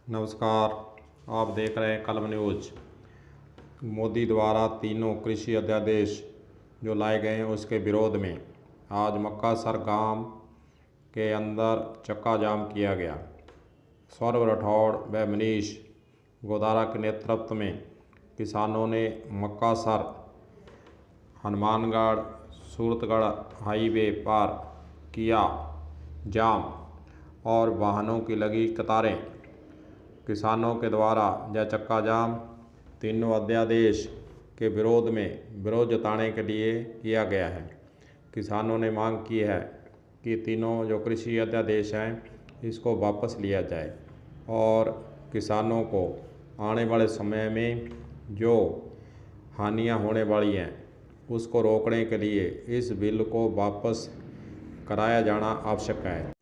नमस्कार, आप देख रहे हैं कलम न्यूज़। मोदी द्वारा तीनों कृषि अध्यादेश जो लाए गए हैं उसके विरोध में आज मक्कासर गांव के अंदर चक्का जाम किया गया। सौरभ राठौड़ व मनीष गोदारा के नेतृत्व में किसानों ने मक्कासर हनुमानगढ़ सूरतगढ़ हाईवे पर किया जाम और वाहनों की लगी कतारें। किसानों के द्वारा यह चक्का जाम तीनों अध्यादेश के विरोध जताने के लिए किया गया है। किसानों ने मांग की है कि तीनों जो कृषि अध्यादेश हैं इसको वापस लिया जाए और किसानों को आने वाले समय में जो हानियां होने वाली हैं उसको रोकने के लिए इस बिल को वापस कराया जाना आवश्यक है।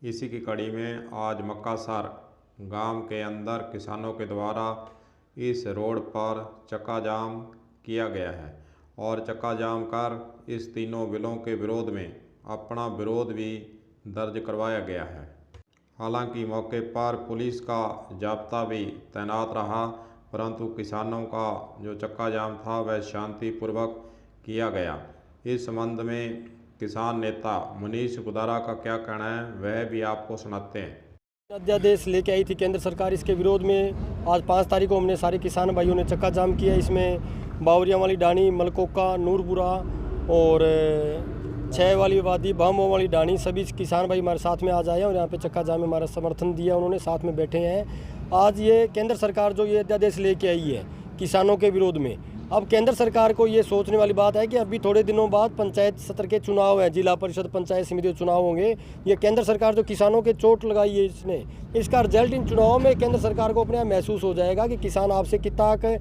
इसी की कड़ी में आज मक्कासर गांव के अंदर किसानों के द्वारा इस रोड पर चक्का जाम किया गया है और चक्का जाम कर इस तीनों बिलों के विरोध में अपना विरोध भी दर्ज करवाया गया है। हालांकि मौके पर पुलिस का जाब्ता भी तैनात रहा, परंतु किसानों का जो चक्का जाम था वह शांतिपूर्वक किया गया। इस संबंध में किसान नेता मनीष गोदारा का क्या कहना है वह भी आपको सुनाते हैं। अध्यादेश लेके आई थी केंद्र सरकार, इसके विरोध में आज 5 तारीख को हमने सारे किसान भाइयों ने चक्का जाम किया। इसमें बावरिया वाली डानी, मलकोका, नूरपुरा और 6 वाली वादी, बहमों वाली डानी सभी किसान भाई हमारे साथ में आज आए और यहाँ पे चक्का जाम में हमारा समर्थन दिया। उन्होंने साथ में बैठे हैं। आज ये केंद्र सरकार जो ये अध्यादेश लेके आई है किसानों के विरोध में, अब केंद्र सरकार को ये सोचने वाली बात है कि अभी थोड़े दिनों बाद पंचायत सत्र के चुनाव हैं, जिला परिषद पंचायत समिति चुनाव होंगे। ये केंद्र सरकार जो किसानों के चोट लगाई है इसने, इसका रिजल्ट इन चुनावों में केंद्र सरकार को अपने आप महसूस हो जाएगा कि किसान आपसे कितना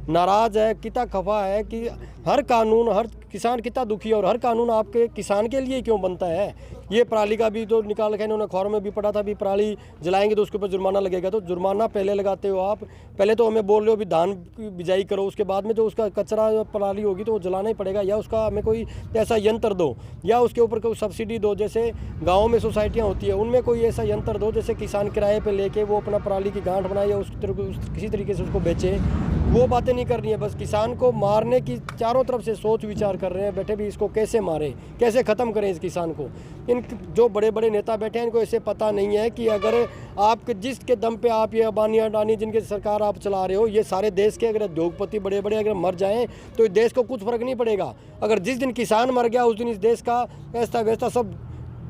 नाराज़ है, कितना खफा है कि हर कानून, हर किसान कितना दुखी है और हर कानून आपके किसान के लिए क्यों बनता है। ये पराली का भी जो निकाल रखा है इन्होंने, अखबारों में भी पढ़ा था, भी पराली जलाएंगे तो उसके ऊपर जुर्माना लगेगा। तो जुर्माना पहले लगाते हो आप, पहले तो हमें बोल रहे हो भी धान की बिजाई करो, उसके बाद में जो उसका कचरा जो पराली होगी तो वो जलाना ही पड़ेगा, या उसका हमें कोई ऐसा यंत्र दो या उसके ऊपर कोई सब्सिडी दो। जैसे गाँव में सोसाइटियाँ होती है उनमें कोई ऐसा यंत्र दो जैसे किसान किराए पर लेके वो अपना पराली की गांठ बनाए या किसी तरीके से उसको बेचे। वो बातें नहीं करनी है, बस किसान को मारने की चारों तरफ से सोच विचार कर रहे हैं बैठे भी, इसको कैसे मारें, कैसे ख़त्म करें इस किसान को। इन जो बड़े बड़े नेता बैठे हैं इनको ऐसे पता नहीं है कि अगर आप जिसके दम पे आप ये अंबानी अडानी जिनके सरकार आप चला रहे हो, ये सारे देश के अगर उद्योगपति बड़े बड़े अगर मर जाएं तो इस देश को कुछ फ़र्क नहीं पड़ेगा। अगर जिस दिन किसान मर गया उस दिन इस देश का ऐसा वैसा सब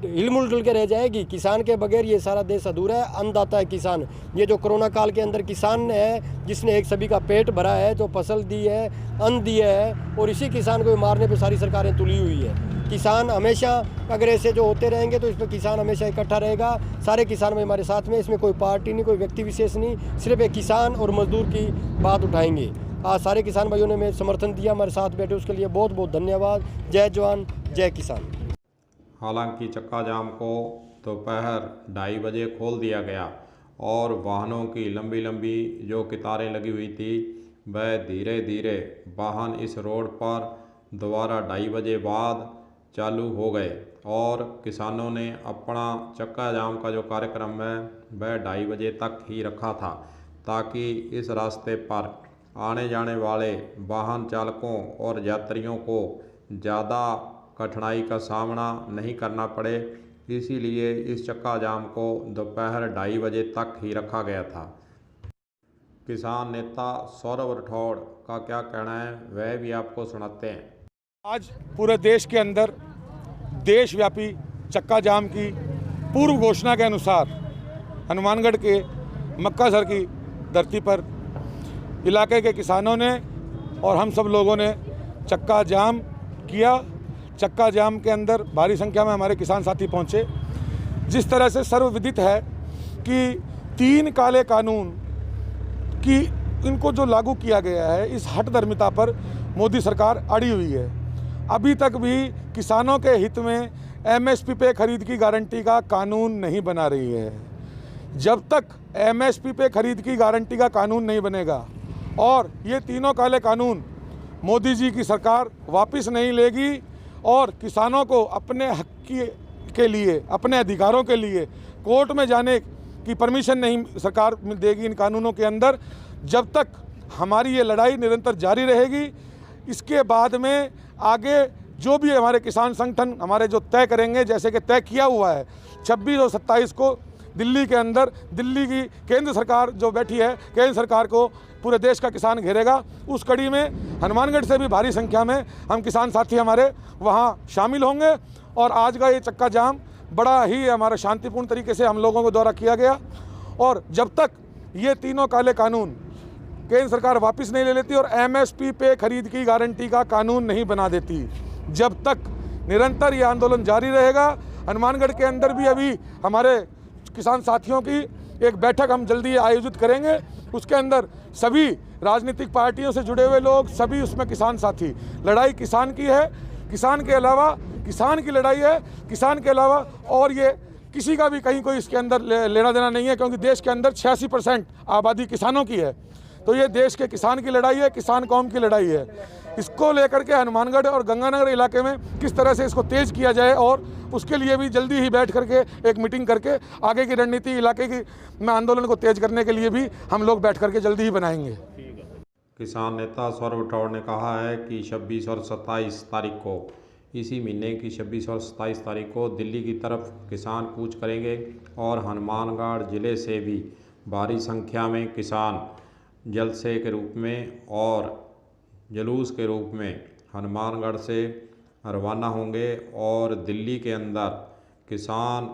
हिलमुल जुल के रह जाएगी। किसान के बगैर ये सारा देश अधूरा है। अन्नदाता है किसान। ये जो कोरोना काल के अंदर किसान है जिसने एक सभी का पेट भरा है, जो फसल दी है, अन्न दिया है, और इसी किसान को मारने पे सारी सरकारें तुली हुई है। किसान हमेशा अगर ऐसे जो होते रहेंगे तो इसमें किसान हमेशा इकट्ठा रहेगा। सारे किसान में हमारे साथ में, इसमें कोई पार्टी नहीं, कोई व्यक्ति विशेष नहीं, सिर्फ एक किसान और मजदूर की बात उठाएंगे। आज सारे किसान भाइयों ने मेरे समर्थन दिया, हमारे साथ बैठे, उसके लिए बहुत बहुत धन्यवाद। जय जवान जय किसान। हालांकि चक्का जाम को दोपहर 2:30 बजे खोल दिया गया और वाहनों की लंबी लंबी जो कतारें लगी हुई थी वह धीरे धीरे वाहन इस रोड पर दोबारा 2:30 बजे बाद चालू हो गए और किसानों ने अपना चक्का जाम का जो कार्यक्रम है वह 2:30 बजे तक ही रखा था, ताकि इस रास्ते पर आने जाने वाले वाहन चालकों और यात्रियों को ज़्यादा कठिनाई का सामना नहीं करना पड़े। इसीलिए इस चक्का जाम को दोपहर 2:30 बजे तक ही रखा गया था। किसान नेता सौरभ राठौड़ का क्या कहना है वह भी आपको सुनाते हैं। आज पूरे देश के अंदर देशव्यापी चक्का जाम की पूर्व घोषणा के अनुसार हनुमानगढ़ के मक्कासर की धरती पर इलाके के किसानों ने और हम सब लोगों ने चक्का जाम किया। चक्का जाम के अंदर भारी संख्या में हमारे किसान साथी पहुंचे। जिस तरह से सर्वविदित है कि 3 काले कानून की इनको जो लागू किया गया है, इस हठधर्मिता पर मोदी सरकार अड़ी हुई है। अभी तक भी किसानों के हित में एमएसपी पे खरीद की गारंटी का कानून नहीं बना रही है। जब तक एमएसपी पे खरीद की गारंटी का कानून नहीं बनेगा और ये तीनों काले कानून मोदी जी की सरकार वापस नहीं लेगी और किसानों को अपने हक के लिए, अपने अधिकारों के लिए कोर्ट में जाने की परमिशन नहीं सरकार देगी इन कानूनों के अंदर। जब तक हमारी ये लड़ाई निरंतर जारी रहेगी, इसके बाद में आगे जो भी हमारे किसान संगठन हमारे जो तय करेंगे, जैसे कि तय किया हुआ है 26 और 27 को दिल्ली के अंदर, दिल्ली की केंद्र सरकार जो बैठी है, केंद्र सरकार को पूरे देश का किसान घेरेगा। उस कड़ी में हनुमानगढ़ से भी भारी संख्या में हम किसान साथी हमारे वहाँ शामिल होंगे। और आज का ये चक्का जाम बड़ा ही हमारा शांतिपूर्ण तरीके से हम लोगों के द्वारा किया गया। और जब तक ये तीनों काले कानून केंद्र सरकार वापस नहीं ले लेती और MSP पे खरीद की गारंटी का कानून नहीं बना देती, जब तक निरंतर ये आंदोलन जारी रहेगा। हनुमानगढ़ के अंदर भी अभी हमारे किसान साथियों की एक बैठक हम जल्दी आयोजित करेंगे। उसके अंदर सभी राजनीतिक पार्टियों से जुड़े हुए लोग, सभी उसमें किसान साथी। लड़ाई किसान की है, किसान के अलावा किसान की लड़ाई है, किसान के अलावा और ये किसी का भी कहीं कोई इसके अंदर लेना देना नहीं है, क्योंकि देश के अंदर 86% आबादी किसानों की है। तो ये देश के किसान की लड़ाई है, किसान कौम की लड़ाई है। इसको लेकर के हनुमानगढ़ और गंगानगर इलाके में किस तरह से इसको तेज़ किया जाए, और उसके लिए भी जल्दी ही बैठ करके एक मीटिंग करके आगे की रणनीति इलाके की में आंदोलन को तेज करने के लिए भी हम लोग बैठ करके जल्दी ही बनाएंगे। किसान नेता सौरभ राठौड़ ने कहा है कि 26 और 27 तारीख को, इसी महीने की 26 और 27 तारीख को दिल्ली की तरफ किसान कूच करेंगे और हनुमानगढ़ ज़िले से भी भारी संख्या में किसान जलसे के रूप में और जुलूस के रूप में हनुमानगढ़ से रवाना होंगे और दिल्ली के अंदर किसान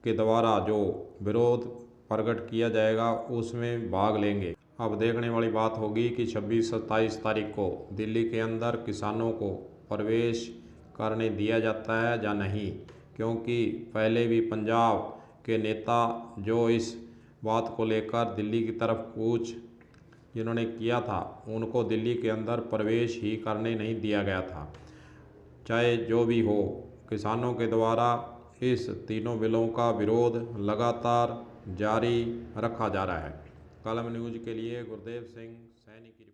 के द्वारा जो विरोध प्रकट किया जाएगा उसमें भाग लेंगे। अब देखने वाली बात होगी कि 26-27 तारीख को दिल्ली के अंदर किसानों को प्रवेश करने दिया जाता है या नहीं, क्योंकि पहले भी पंजाब के नेता जो इस बात को लेकर दिल्ली की तरफ कूच जिन्होंने किया था, उनको दिल्ली के अंदर प्रवेश ही करने नहीं दिया गया था। चाहे जो भी हो, किसानों के द्वारा इस तीनों बिलों का विरोध लगातार जारी रखा जा रहा है। कलम न्यूज़ के लिए गुरदेव सिंह सैनी की